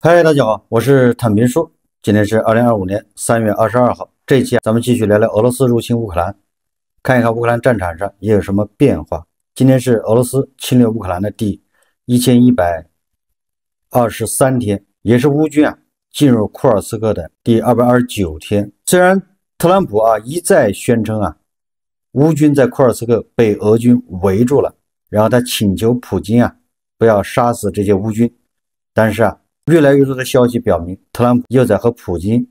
嗨，大家好，我是坦平叔。今天是2025年3月22号，这一期咱们继续聊聊俄罗斯入侵乌克兰，看一看乌克兰战场上也有什么变化。今天是俄罗斯侵略乌克兰的第1123天，也是乌军进入库尔斯克的第229天。虽然特朗普一再宣称乌军在库尔斯克被俄军围住了，然后他请求普京不要杀死这些乌军，但是越来越多的消息表明，特朗普又在和普京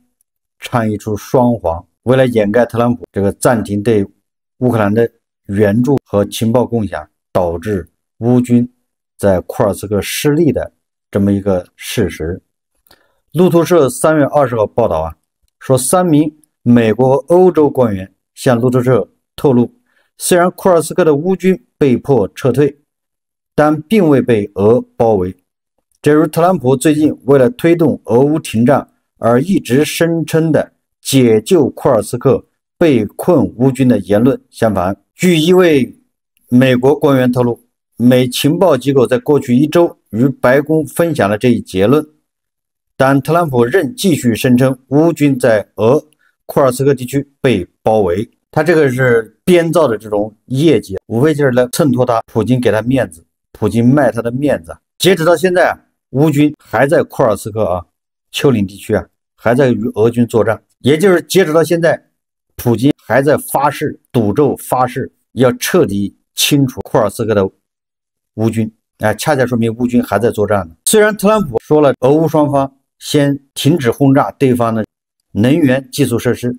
唱一出双簧。为了掩盖特朗普这个暂停对乌克兰的援助和情报共享，导致乌军在库尔斯克失利的这么一个事实。路透社3月20号报道说3名美国和欧洲官员向路透社透露，虽然库尔斯克的乌军被迫撤退，但并未被俄包围。正如特朗普最近为了推动俄乌停战而一直声称的解救库尔斯克被困乌军的言论相反，据一位美国官员透露，美情报机构在过去1周与白宫分享了这一结论，但特朗普仍继续声称乌军在俄库尔斯克地区被包围。他这个是编造的这种业绩，无非就是来衬托普京给他面子，普京卖他的面子。截止到现在乌军还在库尔斯克丘陵地区还在与俄军作战，也就是截止到现在，普京还在发誓赌咒发誓要彻底清除库尔斯克的乌军恰恰说明乌军还在作战呢。虽然特朗普说了俄乌双方先停止轰炸对方的能源基础设施，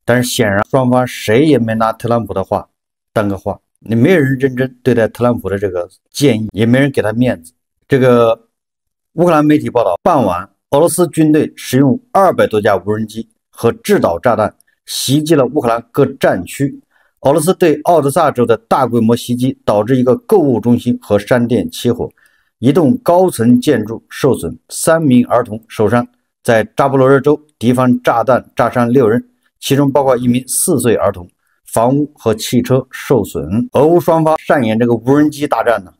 但是显然双方谁也没拿特朗普的话当个话，没有人认真对待特朗普的这个建议，也没人给他面子。这个乌克兰媒体报道，傍晚俄罗斯军队使用200多架无人机和制导炸弹袭击了乌克兰各战区。俄罗斯对奥德萨州的大规模袭击导致一个购物中心和商店起火，一栋高层建筑受损，3名儿童受伤。在扎波罗热州，敌方炸弹炸伤6人，其中包括1名4岁儿童，房屋和汽车受损。俄乌双方上演这个无人机大战呢。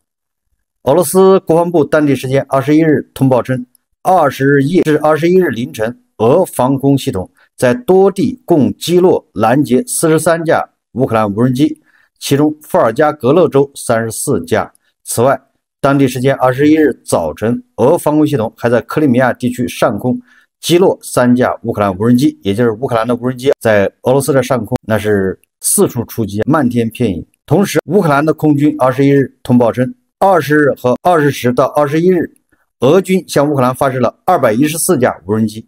俄罗斯国防部当地时间21日通报称，20日夜至21日凌晨，俄防空系统在多地共击落拦截43架乌克兰无人机，其中伏尔加格勒州34架。此外，当地时间21日早晨，俄防空系统还在克里米亚地区上空击落3架乌克兰无人机，也就是乌克兰的无人机在俄罗斯的上空那是四处出击，漫天遍野。同时，乌克兰的空军21日通报称，20日和20时到21日，俄军向乌克兰发射了214架无人机。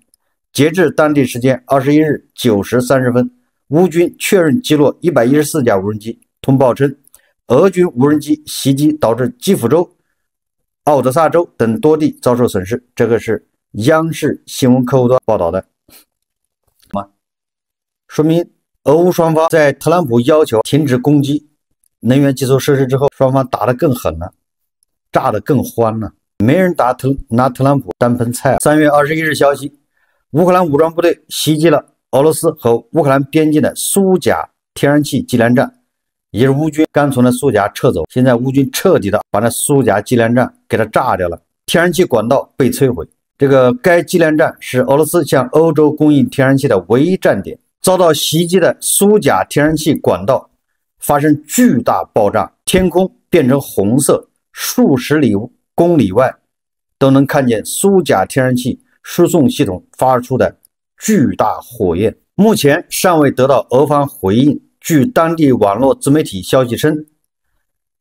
截至当地时间21日9时30分，乌军确认击落114架无人机。通报称，俄军无人机袭击导致基辅州、奥德萨州等多地遭受损失。这个是央视新闻客户端报道的，说明俄乌双方在特朗普要求停止攻击能源基础设施之后，双方打得更狠了，炸得更欢了，没人拿特朗普当盆菜。3月21日消息，乌克兰武装部队袭击了俄罗斯和乌克兰边境的苏贾天然气计量站，也是乌军刚从那苏贾撤走，现在乌军彻底的把那苏贾计量站给它炸掉了，天然气管道被摧毁。该计量站是俄罗斯向欧洲供应天然气的唯一站点，遭到袭击的苏贾天然气管道发生巨大爆炸，天空变成红色，数十公里外都能看见苏贾天然气输送系统发出的巨大火焰。目前尚未得到俄方回应。据当地网络自媒体消息称，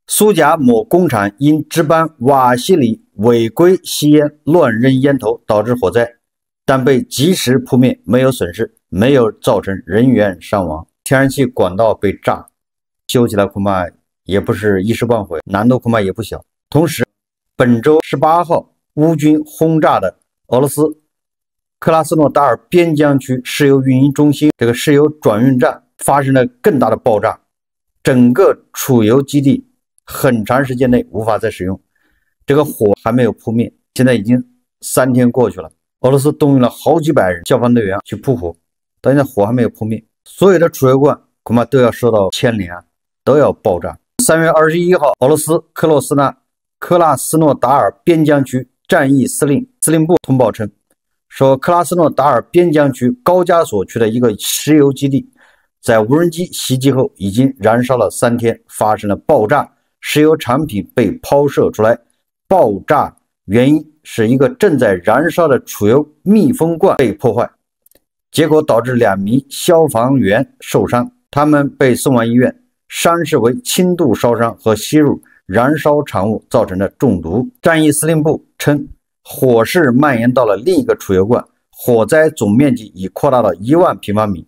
苏贾某工厂因值班瓦西里违规吸烟乱扔烟头导致火灾，但被及时扑灭，没有损失，没有造成人员伤亡。天然气管道被炸，修起来恐怕也不是一时半会，难度恐怕也不小。同时，本周18号，乌军轰炸的俄罗斯克拉斯诺达尔边疆区石油运营中心这个石油转运站发生了更大的爆炸，整个储油基地很长时间内无法再使用，这个火还没有扑灭，现在已经3天过去了，俄罗斯动用了好几百人消防队员去扑火，到现在火还没有扑灭，所有的储油罐恐怕都要受到牵连都要爆炸。3月21号，俄罗斯克拉斯诺达尔边疆区战役司令部通报称，说克拉斯诺达尔边疆区高加索区的一个石油基地，在无人机袭击后已经燃烧了3天，发生了爆炸，石油产品被抛射出来。爆炸原因是一个正在燃烧的储油密封罐被破坏，结果导致2名消防员受伤，他们被送往医院，伤势为轻度烧伤和吸入燃烧产物造成的中毒。战役司令部称，火势蔓延到了另一个储油罐，火灾总面积已扩大到1万平方米。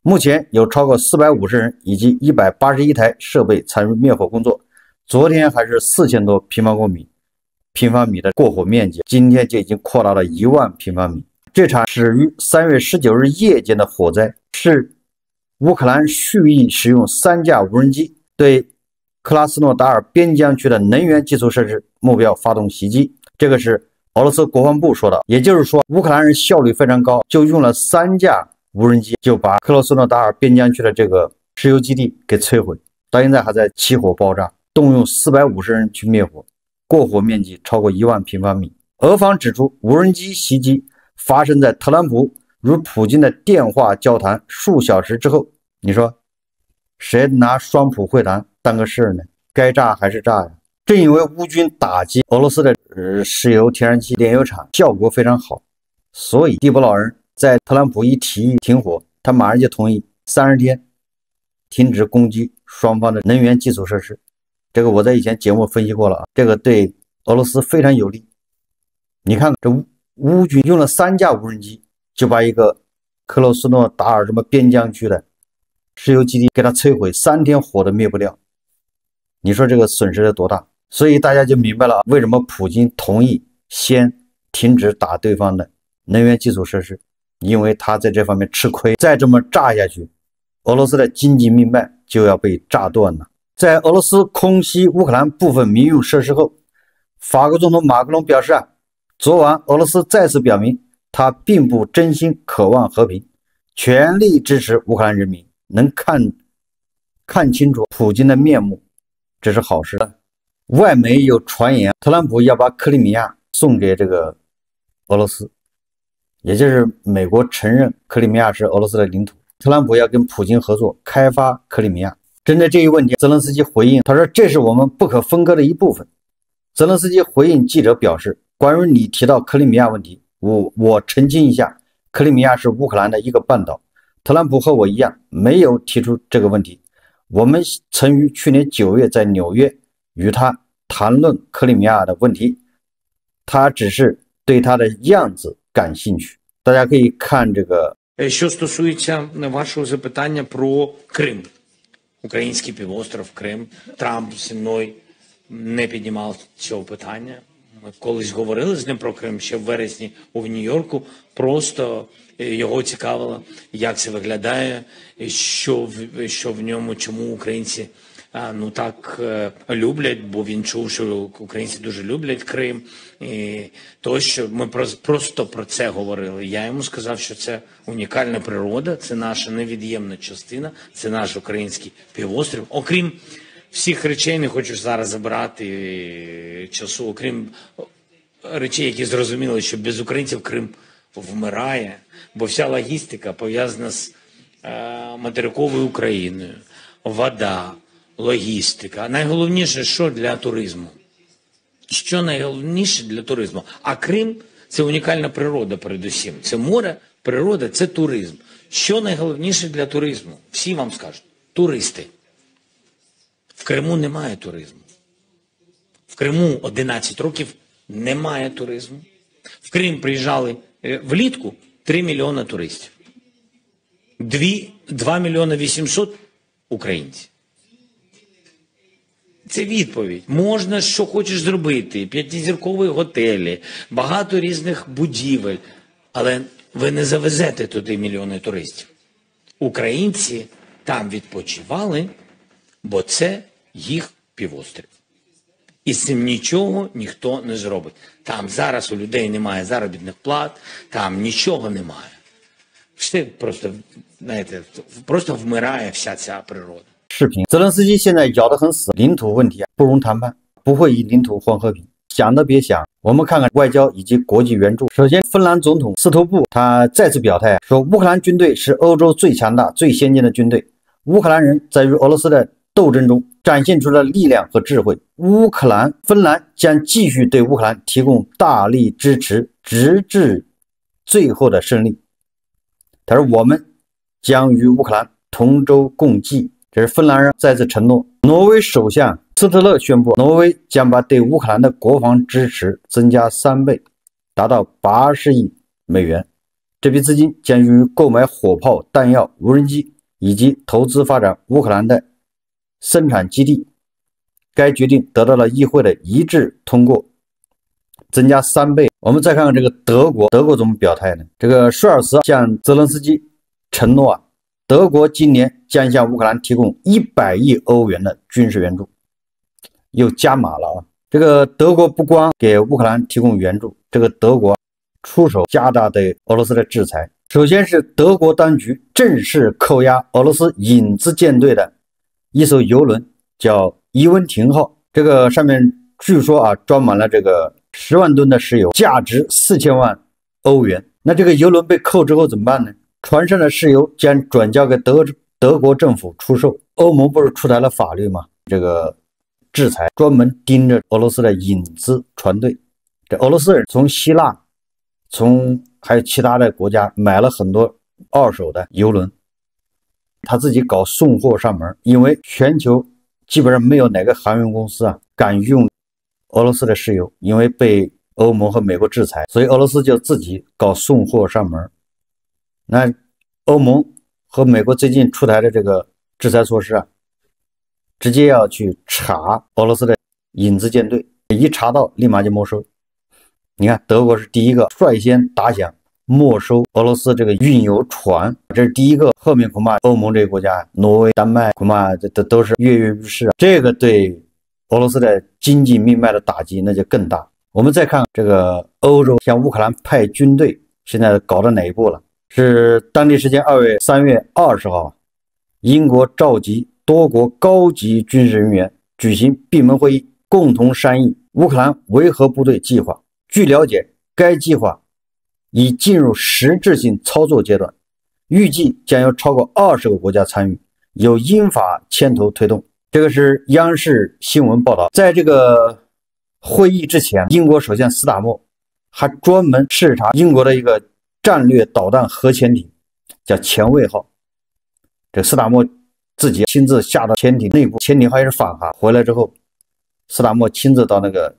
目前有超过450人以及181台设备参与灭火工作。昨天还是4000多平方米的过火面积，今天就已经扩大了1万平方米。这场始于3月19日夜间的火灾是乌克兰蓄意使用3架无人机对克拉斯诺达尔边疆区的能源基础设施目标发动袭击。这个是俄罗斯国防部说的，也就是说乌克兰人效率非常高，就用了3架无人机就把克拉斯诺达尔边疆区的这个石油基地给摧毁，到现在还在起火爆炸，动用450人去灭火，过火面积超过1万平方米。俄方指出，无人机袭击发生在特朗普与普京的电话交谈数小时之后。你说谁拿双普会谈当个事呢？该炸还是炸呀？正因为乌军打击俄罗斯的石油、天然气、炼油厂效果非常好，所以地博老人在特朗普一提议停火，他马上就同意30天停止攻击双方的能源基础设施。这个我在以前节目分析过了啊，这个对俄罗斯非常有利。你看看这乌军用了3架无人机，就把一个克罗斯诺达尔什么边疆区的石油基地给它摧毁，3天火都灭不掉。你说这个损失有多大？所以大家就明白了为什么普京同意先停止打对方的能源基础设施，因为他在这方面吃亏，再这么炸下去，俄罗斯的经济命脉就要被炸断了。在俄罗斯空袭乌克兰部分民用设施后，法国总统马克龙表示昨晚俄罗斯再次表明他并不真心渴望和平，全力支持乌克兰人民能看清楚普京的面目，这是好事。外媒有传言特朗普要把克里米亚送给这个俄罗斯，也就是美国承认克里米亚是俄罗斯的领土，特朗普要跟普京合作开发克里米亚。针对这一问题，泽连斯基回应，他说这是我们不可分割的一部分。泽连斯基回应记者表示，关于你提到克里米亚问题，我澄清一下，克里米亚是乌克兰的一个半岛，特朗普和我一样没有提出这个问题。我们曾于去年9月在纽约与他谈论克里米亚的问题，他只是对他的样子感兴趣。大家可以看这个。Що стосується вашого запитання про Крим, український півостров, Крим, Трамп зі мною не піднімав цього питання. Ми колись говорили з ним про Крим ще в вересні у Нью-Йорку, просто його цікавило, як це виглядає, що в ньому, чому українці ну так люблять, бо він чув, що українці дуже люблять Крим. І тощо ми просто про це говорили. Я йому сказав, що це унікальна природа, це наша невід'ємна частина, це наш український півострів. Окрім всіх речей, не хочу зараз забирати часу, окрім речей, які зрозуміли, що без українців Крим вмирає, бо вся логістика пов'язана з материковою Україною, вода, логістика. Найголовніше, що для туризму. Що найголовніше для туризму? А Крим – це унікальна природа передусім. Це море, природа – це туризм. Що найголовніше для туризму? Всі вам скажуть – туристи. В Криму немає туризму. В Криму 11 років немає туризму. В Крим приїжджали влітку 3 мільйони туристів. 2 мільйони 800 українців. Це відповідь. Можна, що хочеш зробити. 5-зіркові готелі, багато різних будівель. Але ви не завезете туди мільйони туристів. Українці там відпочивали, бо це їх півострів. І з цим нічого ніхто не зробить. Там зараз у людей немає заробітних плат, там нічого немає. Все просто, знаєте, просто вмирає вся ця природа. 视频，泽连斯基现在咬得很死，领土问题不容谈判，不会以领土换和平，想都别想。我们看看外交以及国际援助。首先，芬兰总统斯托布他再次表态说，乌克兰军队是欧洲最强大、最先进的军队。乌克兰人在与俄罗斯的斗争中展现出了力量和智慧。芬兰将继续对乌克兰提供大力支持，直至最后的胜利。他说，我们将与乌克兰同舟共济。这是芬兰人再次承诺。挪威首相斯特勒宣布，挪威将把对乌克兰的国防支持增加3倍，达到80亿美元。这笔资金将用于购买火炮、弹药、无人机，以及投资发展乌克兰的生产基地。该决定得到了议会的一致通过，增加3倍。我们再看看这个德国怎么表态呢？这个舒尔茨向泽连斯基承诺德国今年将向乌克兰提供100亿欧元的军事援助，又加码了这个德国不光给乌克兰提供援助，这个德国出手加大对俄罗斯的制裁。首先是德国当局正式扣押俄罗斯影子舰队的一艘油轮，叫伊温廷号。这个上面据说装满了这个10万吨的石油，价值4000万欧元。那这个油轮被扣之后怎么办呢？船上的石油将转交给德国政府出售。欧盟不是出台了法律吗？这个制裁专门盯着俄罗斯的影子船队。这俄罗斯人从希腊，还有其他的国家买了很多二手的油轮，他自己搞送货上门，因为全球基本上没有哪个航运公司敢用俄罗斯的石油，因为被欧盟和美国制裁，所以俄罗斯就自己搞送货上门。那欧盟和美国最近出台的这个制裁措施直接要去查俄罗斯的影子舰队，一查到立马就没收。你看德国是第一个率先打响没收俄罗斯这个运油船，这是第一个，后面恐怕欧盟这些国家，挪威、丹麦恐怕这都是跃跃欲试这个对俄罗斯的经济命脉的打击那就更大。我们再看这个欧洲向乌克兰派军队现在搞到哪一步了？是当地时间3月20号，英国召集多国高级军事人员举行闭门会议，共同商议乌克兰维和部队计划。据了解，该计划已进入实质性操作阶段，预计将有超过20个国家参与，由英法牵头推动。这个是央视新闻报道。在这个会议之前，英国首相斯塔默还专门视察英国的一个战略导弹核潜艇，叫前卫号。这斯塔默自己亲自下到潜艇内部，潜艇还是返航回来之后，斯塔默亲自到那个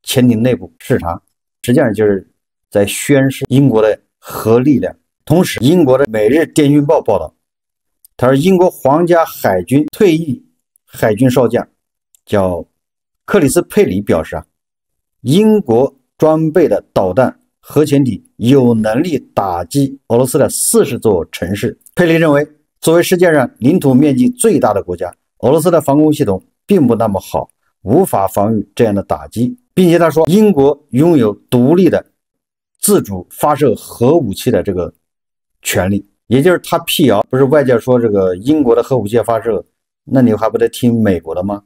潜艇内部视察，实际上就是在宣示英国的核力量。同时，英国的《每日电讯报》报道，他说英国皇家海军退役海军少将叫克里斯佩里表示英国装备的导弹核潜艇有能力打击俄罗斯的40座城市。佩里认为，作为世界上领土面积最大的国家，俄罗斯的防空系统并不那么好，无法防御这样的打击，并且他说，英国拥有独立的自主发射核武器的这个权利。也就是他辟谣，不是外界说这个英国的核武器发射，那你还不得听美国的吗？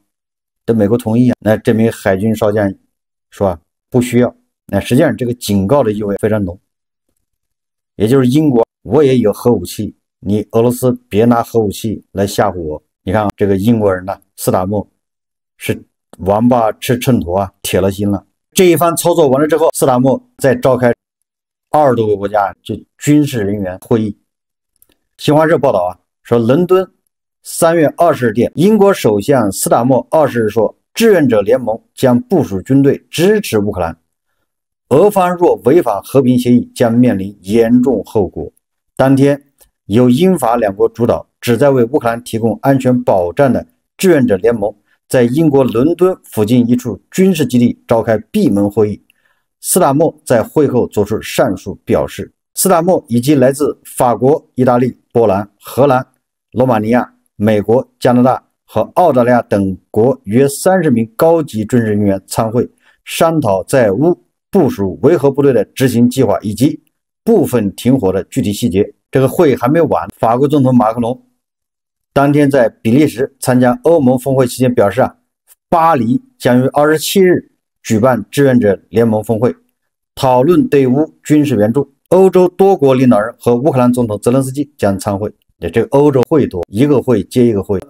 等美国同意那这名海军少将说不需要。那实际上这个警告的意味非常浓，也就是英国我也有核武器，你俄罗斯别拿核武器来吓唬我。你看这个英国人斯塔默是王八吃秤砣铁了心了。这一番操作完了之后，斯塔默再召开20多个国家就军事人员会议。新华社报道说，伦敦3月20日电，英国首相斯塔默20日说，志愿者联盟将部署军队支持乌克兰，俄方若违反和平协议将面临严重后果。当天，由英法两国主导，旨在为乌克兰提供安全保障的志愿者联盟在英国伦敦附近一处军事基地召开闭门会议。斯塔默在会后作出上述表示。斯塔默以及来自法国、意大利、波兰、荷兰、罗马尼亚、美国、加拿大和澳大利亚等国约30名高级军事人员参会，商讨在乌部署维和部队的执行计划以及部分停火的具体细节。这个会还没完，法国总统马克龙当天在比利时参加欧盟峰会期间表示巴黎将于27日举办志愿者联盟峰会，讨论对乌军事援助。欧洲多国领导人和乌克兰总统泽连斯基将参会。这个欧洲会多，一个会接一个会。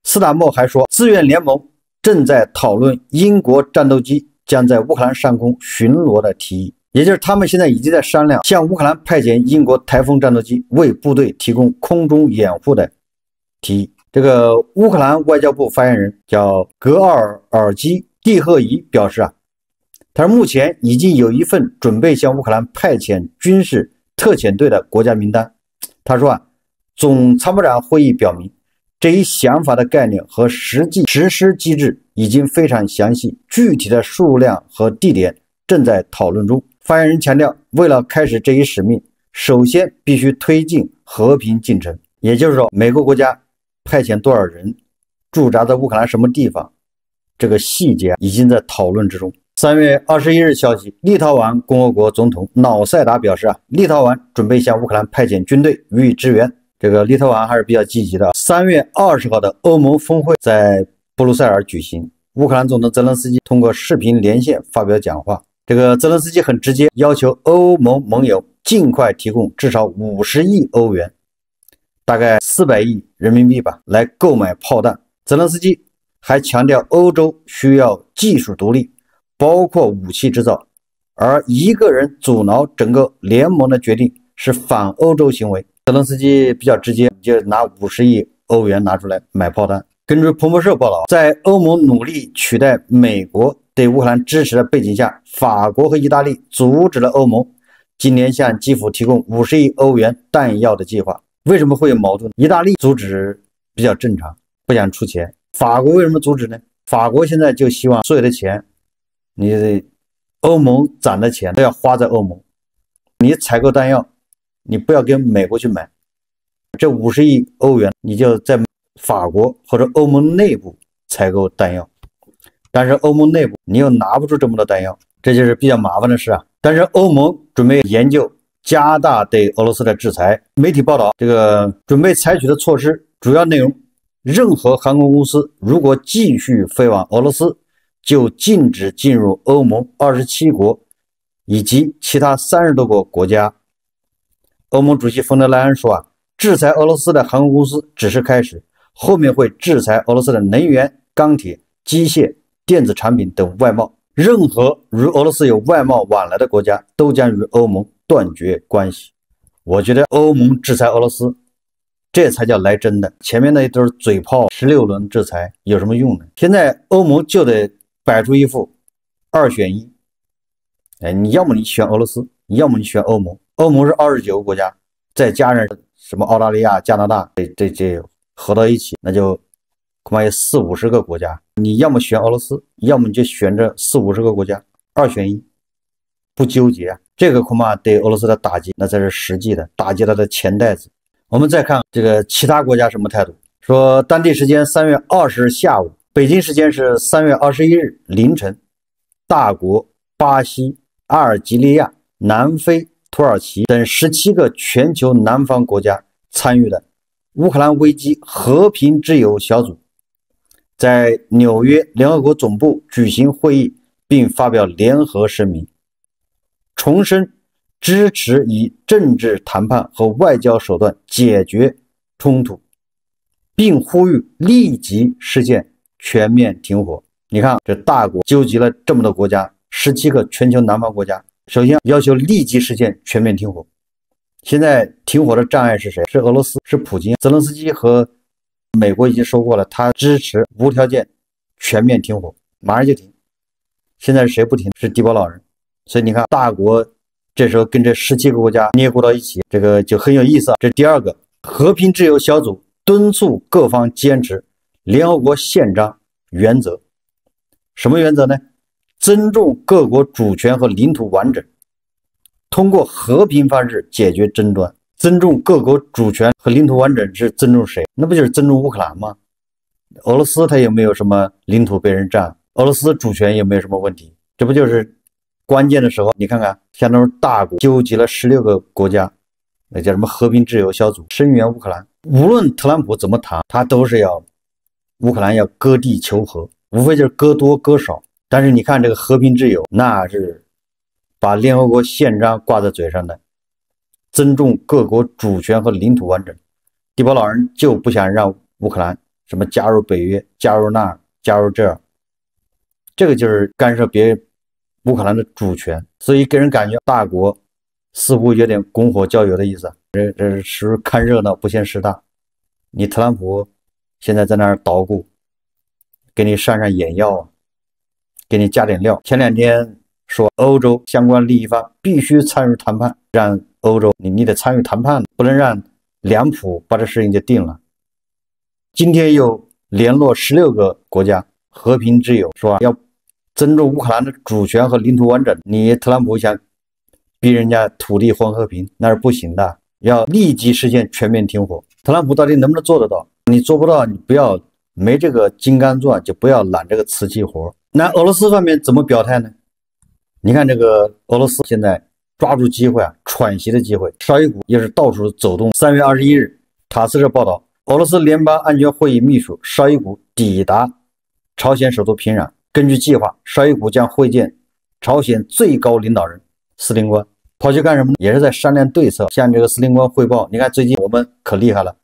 斯坦默还说，志愿联盟正在讨论英国战斗机将在乌克兰上空巡逻的提议，也就是他们现在已经在商量向乌克兰派遣英国台风战斗机为部队提供空中掩护的提议。这个乌克兰外交部发言人叫格奥尔基蒂赫伊表示他说目前已经有一份准备向乌克兰派遣军事特遣队的国家名单。他说总参谋长会议表明，这一想法的概念和实际实施机制已经非常详细，具体的数量和地点正在讨论中。发言人强调，为了开始这一使命，首先必须推进和平进程，也就是说，美国国家派遣多少人，驻扎在乌克兰什么地方，这个细节已经在讨论之中。3月21日消息，立陶宛共和国总统瑙塞达表示立陶宛准备向乌克兰派遣军队予以支援。这个立陶宛还是比较积极的。3月20号的欧盟峰会在布鲁塞尔举行，乌克兰总统泽连斯基通过视频连线发表讲话。这个泽连斯基很直接，要求欧盟盟友尽快提供至少50亿欧元，大概400亿人民币吧，来购买炮弹。泽连斯基还强调，欧洲需要技术独立，包括武器制造，而一个人阻挠整个联盟的决定是反欧洲行为。泽连斯基比较直接，就拿50亿欧元拿出来买炮弹。根据彭博社报道，在欧盟努力取代美国对乌克兰支持的背景下，法国和意大利阻止了欧盟今年向基辅提供50亿欧元弹药的计划。为什么会有矛盾？意大利阻止比较正常，不想出钱。法国为什么阻止呢？法国现在就希望所有的钱，你欧盟攒的钱都要花在欧盟，你采购弹药你不要跟美国去买，这50亿欧元你就在法国或者欧盟内部采购弹药，但是欧盟内部你又拿不出这么多弹药，这就是比较麻烦的事但是欧盟准备研究加大对俄罗斯的制裁。媒体报道，这个准备采取的措施主要内容，任何航空公司如果继续飞往俄罗斯，就禁止进入欧盟27国以及其他30多个国家。欧盟主席冯德莱恩说制裁俄罗斯的航空公司只是开始，后面会制裁俄罗斯的能源、钢铁、机械、电子产品等外贸。任何与俄罗斯有外贸往来的国家都将与欧盟断绝关系。我觉得欧盟制裁俄罗斯，这才叫来真的。前面那都是嘴炮，16轮制裁有什么用呢？现在欧盟就得摆出一副2选1。你要么你选俄罗斯，要么你选欧盟。欧盟是29个国家，再加上什么澳大利亚、加拿大，这合到一起，那就恐怕有40-50个国家。你要么选俄罗斯，要么你就选这40-50个国家，2选1，不纠结这个恐怕对俄罗斯的打击那才是实际的，打击他的钱袋子。我们再看这个其他国家什么态度，说当地时间3月20日下午，北京时间是3月21日凌晨，大国巴西、阿尔及利亚、南非、土耳其等17个全球南方国家参与的乌克兰危机和平之友小组在纽约联合国总部举行会议，并发表联合声明，重申支持以政治谈判和外交手段解决冲突，并呼吁立即实现全面停火。你看，这大国纠集了这么多国家，17个全球南方国家，首先要求立即实现全面停火。现在停火的障碍是谁？是俄罗斯，是普京。泽连斯基和美国已经说过了，他支持无条件全面停火，马上就停。现在是谁不停？是低保老人。所以你看，大国这时候跟这17个国家捏咕到一起，这个就很有意思这第二个，和平之友小组敦促各方坚持联合国宪章原则。什么原则呢？尊重各国主权和领土完整，通过和平方式解决争端。尊重各国主权和领土完整是尊重谁？那不就是尊重乌克兰吗？俄罗斯它有没有什么领土被人占？俄罗斯主权有没有什么问题？这不就是关键的时候？你看看，像这种大国纠集了16个国家，那叫什么和平之友小组，声援乌克兰。无论特朗普怎么谈，他都是要乌克兰要割地求和，无非就是割多割少。但是你看这个和平之友，那是把联合国宪章挂在嘴上的，尊重各国主权和领土完整。地保老人就不想让乌克兰什么加入北约，加入那儿，加入这儿，这个就是干涉别乌克兰的主权，所以给人感觉大国似乎有点拱火浇油的意思。这是看热闹不嫌事大。你特朗普现在在那儿捣鼓，给你上眼药啊，给你加点料。前2天说欧洲相关利益方必须参与谈判，让欧洲你得参与谈判，不能让两普把这事情就定了。今天又联络16个国家和平之友，说要尊重乌克兰的主权和领土完整。你特朗普想逼人家土地换和平，那是不行的，要立即实现全面停火。特朗普到底能不能做得到？你做不到，你不要没这个金刚钻，就不要揽这个瓷器活。那俄罗斯方面怎么表态呢？你看这个俄罗斯现在抓住机会啊，喘息的机会，绍伊古也是到处走动。3月21日，塔斯社报道，俄罗斯联邦安全会议秘书绍伊古抵达朝鲜首都平壤。根据计划，绍伊古将会见朝鲜最高领导人司令官。跑去干什么呢？也是在商量对策，向这个司令官汇报。你看最近我们可厉害了，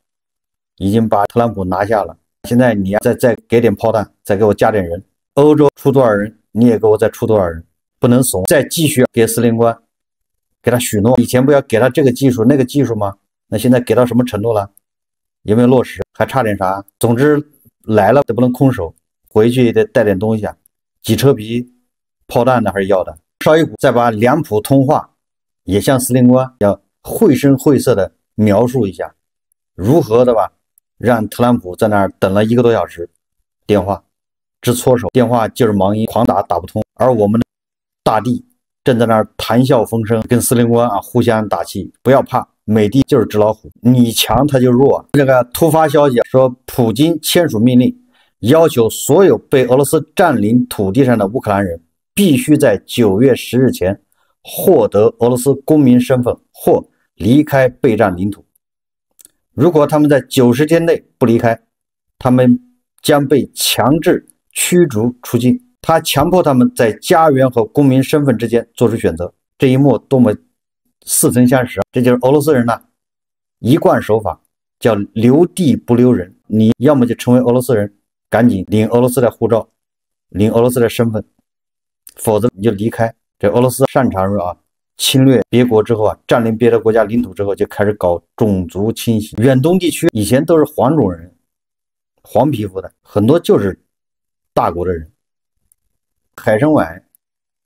已经把特朗普拿下了。现在你再给点炮弹，再给我加点人，欧洲出多少人，你也给我再出多少人，不能怂。再继续给司令官给他许诺，以前不要给他这个技术那个技术吗？那现在给到什么程度了？有没有落实？还差点啥？总之来了都不能空手，回去也得带点东西啊，几车皮炮弹的还是要的。绍伊古再把两普通话也向司令官要绘声绘色的描述一下，如何的吧，让特朗普在那儿等了1个多小时，电话直搓手，电话就是忙音，狂打打不通。而我们的大帝正在那儿谈笑风生，跟司令官啊互相打气，不要怕，美帝就是纸老虎，你强他就弱。这个突发消息说，普京签署命令，要求所有被俄罗斯占领土地上的乌克兰人必须在9月10日前获得俄罗斯公民身份或离开备战领土。如果他们在90天内不离开，他们将被强制驱逐出境。他强迫他们在家园和公民身份之间做出选择。这一幕多么似曾相识啊！这就是俄罗斯人呐，一贯手法叫留地不留人。你要么就成为俄罗斯人，赶紧领俄罗斯的护照，领俄罗斯的身份，否则你就离开。这俄罗斯擅长啊，侵略别国之后啊，占领别的国家领土之后，就开始搞种族清洗。远东地区以前都是黄种人，黄皮肤的，很多就是大国的人。海参崴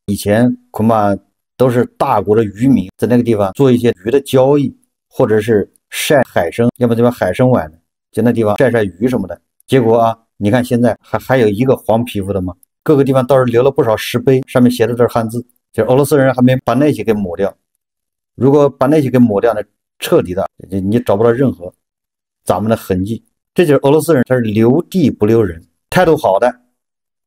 以前恐怕都是大国的渔民在那个地方做一些鱼的交易，或者是晒海参，要么就把海参崴的在那地方晒晒鱼什么的。结果啊，你看现在还有一个黄皮肤的吗？各个地方倒是留了不少石碑，上面写的这汉字。就是俄罗斯人还没把那些给抹掉，如果把那些给抹掉呢，彻底的你找不到任何咱们的痕迹。这就是俄罗斯人，他是留地不留人，态度好的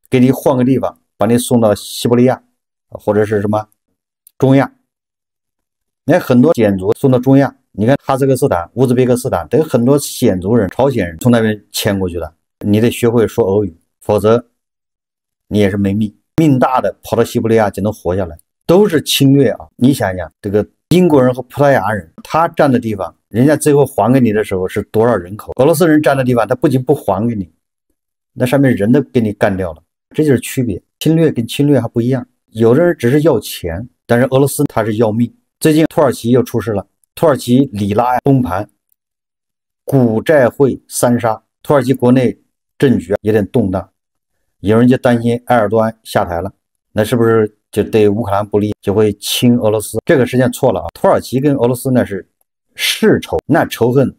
给你换个地方，把你送到西伯利亚或者是什么中亚。那很多鲜族送到中亚，你看哈萨克斯坦、乌兹别克斯坦都有很多鲜族人、朝鲜人从那边迁过去的。你得学会说俄语，否则你也是没命。命大的跑到西伯利亚就能活下来，都是侵略啊！你想想，这个英国人和葡萄牙人，他占的地方，人家最后还给你的时候是多少人口？俄罗斯人占的地方，他不仅不还给你，那上面人都给你干掉了。这就是区别，侵略跟侵略还不一样。有的人只是要钱，但是俄罗斯他是要命。最近土耳其又出事了，土耳其里拉崩盘，股债汇三杀，土耳其国内政局有点动荡。有人就担心埃尔多安下台了，那是不是就对乌克兰不利，就会亲俄罗斯？这个实际上错了啊！土耳其跟俄罗斯那是世仇，那仇恨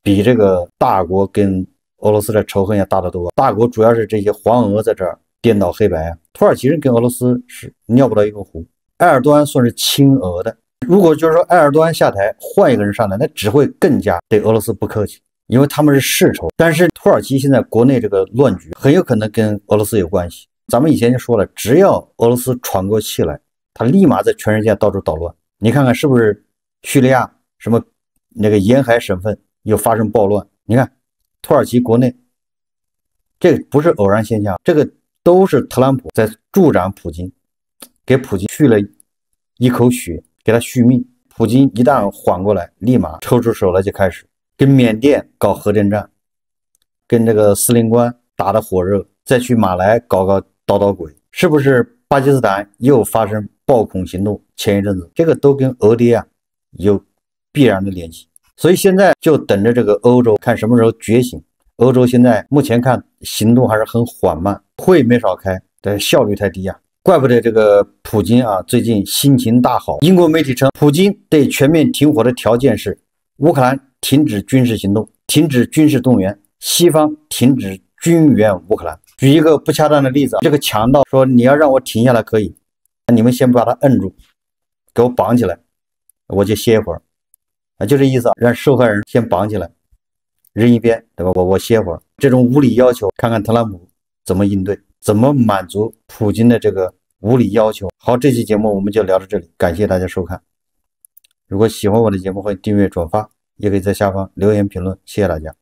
比这个大国跟俄罗斯的仇恨要大得多。大国主要是这些黄俄在这儿颠倒黑白啊，土耳其人跟俄罗斯是尿不到一个壶。埃尔多安算是亲俄的，如果就是说埃尔多安下台，换一个人上来，那只会更加对俄罗斯不客气。因为他们是世仇，但是土耳其现在国内这个乱局很有可能跟俄罗斯有关系。咱们以前就说了，只要俄罗斯喘过气来，他立马在全世界到处捣乱。你看看是不是叙利亚什么那个沿海省份又发生暴乱？你看土耳其国内，这个不是偶然现象，这个都是特朗普在助长普京，给普京续了一口血，给他续命。普京一旦缓过来，立马抽出手来就开始跟缅甸搞核电站，跟这个司令官打得火热，再去马来搞捣鬼，是不是巴基斯坦又发生暴恐行动？前一阵子这个都跟俄爹啊有必然的联系，所以现在就等着这个欧洲看什么时候觉醒。欧洲现在目前看行动还是很缓慢，会没少开，但效率太低啊。怪不得这个普京啊最近心情大好。英国媒体称，普京对全面停火的条件是乌克兰停止军事行动，停止军事动员，西方停止军援乌克兰。举一个不恰当的例子，这个强盗说你要让我停下来可以，你们先把他摁住，给我绑起来，我就歇一会儿啊，就这意思，让受害人先绑起来，扔一边，对吧？我歇会儿。这种无理要求，看看特朗普怎么应对，怎么满足普京的这个无理要求。好，这期节目我们就聊到这里，感谢大家收看。如果喜欢我的节目，欢迎订阅转发，也可以在下方留言评论，谢谢大家。